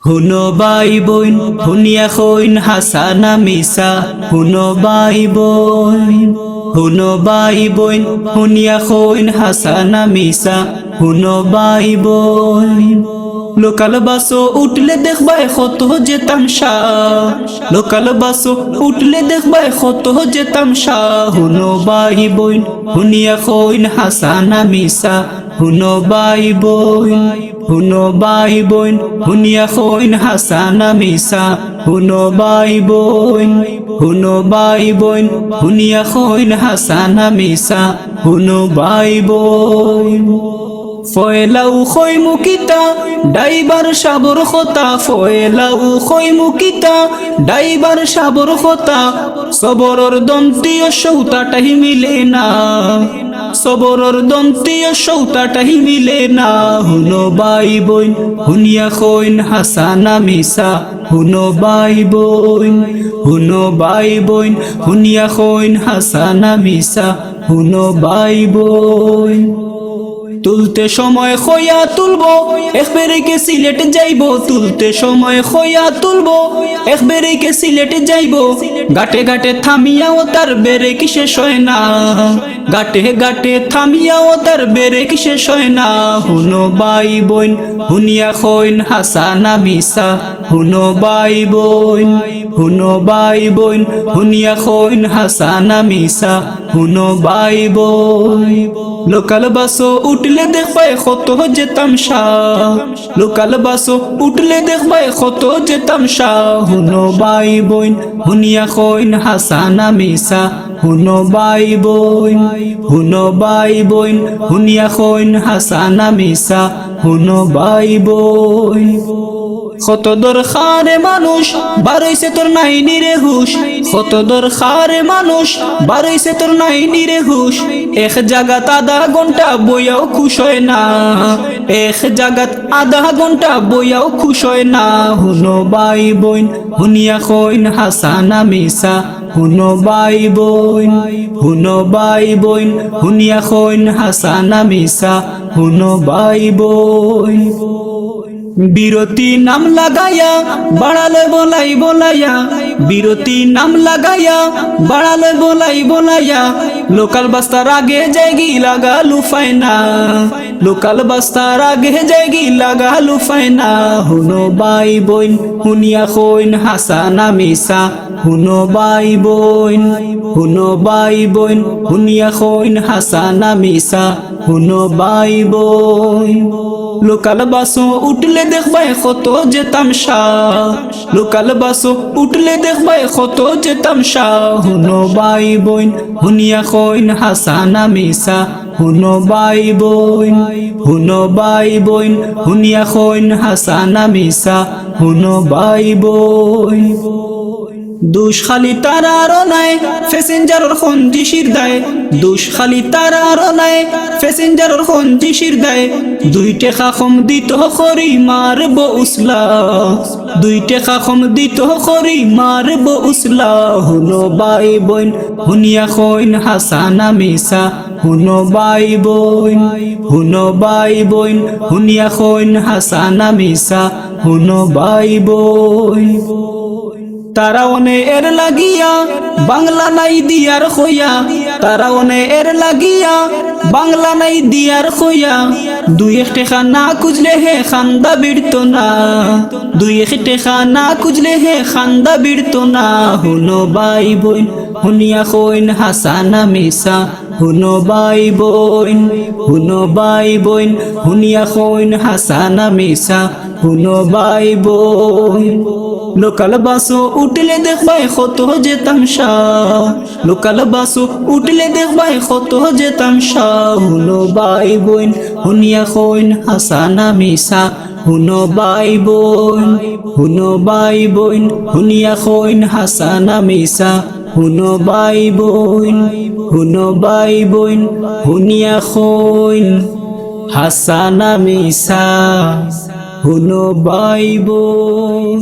হুনো ভাই বোন হুনিয়া খইন হাসানা মিসা হুনো ভাই বোন হুনো ভাই বোন হুনিয়া খইন হাসানা মিসা হুনো ভাই বোন লোকাল বাসো উঠলে দেখবাই কত যে তামসা লোকাল বাসো উঠলে দেখবাই কত যে তামসা হুনো ভাই বোন হুনিয়া খইন হাসানা মিসা হুনো ভাই বোন হুনো ভাই বোন হুনিয়া খইন হাসানা মিসা হুনো ভাই বোন হুনো ভাই বোন হুনিয়া খইন হাসানা মিসা হুনো ভাই বোন ফয়লাউ খই মুকিতা ডাইবার সাবর খতা ফয়লাউ খই মুকিতা ডাইবার সাবর খতা সবরর দন্তীয় সৌতাটাই মিলে না সবরর দন্তীয় সৌতাটাই মিলে না হুনো ভাই বোন হুনিয়া খইন হাসানা মিসা হুনো ভাই বোন হুনো ভাই বোন হুনিয়া খইন হাসানা মিসা হুনো ভাই বোন তুলতে সময় খয়া তুলবো একবারে কে সিলেট যাইবো তুলতে সময় খয়া তুলবো একবারে কে সিলেট যাইবো গাটে গাটে থামিয়াও তার বেরে কি শেষ হয় না গাটে গাটে থামিয়াও তার বেরে কি শেষ হয় না হুনো ভাই বোন হুনিয়া খইন হাসানা মিসা হুনো ভাই বোন হুনো ভাই বোন হুনিয়া খইন হাসানা মিসা হুনো ভাই বোন লোকাল বাসো উঠলে দেখবাই কত যে তামসা লোকাল বাসো উঠলে দেখবাই কত যে তামসা হুনো ভাই বোন হুনিয়া খইন হাসানা মিসা হুনো ভাই বোন হুনো ভাই বোন হুনিয়া খইন হাসানা মিসা হুনো ভাই বোন কত দরকারে মানুষ বারইছে তোর নাই নিরে হুশ কত দরকারে মানুষ বারইছে তোর নাই নিরে হুশ এক জায়গাত আধা ঘন্টা বইয়াও খুশ হয় না এক জায়গাত আধা ঘন্টা বইয়াও খুশ হয় না হুনো ভাই বোন হুনিয়া খইন হাসানা মিসা হুনো ভাই বোন হুনো ভাই বোন হুনিয়া খইন হাসানা মিসা হুনো ভাই বোন বিরতি নাম লাগায়া বাড়ালে বলাই বলাইয়া বিরতি নাম লাগায়া বাড়ালে বলাই বলাইয়া লোকাল বাস্তার আগে জায়গি লাগা লুফায় না লোকাল বাস্তার আগে জায়গি লাগা লুফায় না হুনো ভাই বোন হুনিয়া খইন হাসানা মিসা হুনো ভাই বোন হুনো ভাই বোন হুনিয়া খইন হাসানা মিসা হুনো ভাই বোন লোকাল বাসো উঠলে দেখবাই কত যে তামসা লোকাল বাসো উঠলে দেখবাই কত যে তামসা হুনো ভাই বোন হুনিয়া খইন হাসানা মিসা হুনো ভাই বোন হুনো ভাই বোন হুনিয়া খইন হাসানা মিসা হুনো ভাই বোন দুষ খালি তারার নাই প্যাসেঞ্জারের খঞ্জিশির দেয় দুষ খালি তারার নাই প্যাসেঞ্জারের খঞ্জিশির দেয় দুই টাকা কম দিত করি মারব উসলা দুই টাকা কম দিত করি মারব উসলা হুনো ভাই বোন হুনিয়া খইন হাসানা মিসা হুনো ভাই বোন হুনো ভাই বোন হুনিয়া খইন হাসানা মিসা হুনো ভাই বোন তারা অনে এর লাগিয়া বাংলা নাই দিয়ার খইয়া তারা অনে এর লাগিয়া বাংলা নাই দিয়ার খইয়া দুই এক টাকা না খুঁজলে হে খান্দা বিড়তো না দুই এক টাকা না খুঁজলে হে খান্দা বিড়তো না হুনো ভাই বোন হুনিয়া খইন হাসানা মিসা হুনো ভাই বোন হুনো ভাই বোন হুনিয়া খইন হাসানা মিসা হুনো ভাই বোন লোকাল বাসো উঠলে দেখবাই কত যে তামসা লোকাল বাসো উঠলে দেখবাই কত যে তামসা হুনো ভাই বোন হুনিয়া খইন হাসানা মিসা হুনো ভাই বোন হুনো ভাই বোন হুনিয়া খইন হাসানা মিসা হুনো ভাই বোন হুনো ভাই বোন হুনিয়া খইন হাসানা মিসা হুনো ভাই বোন।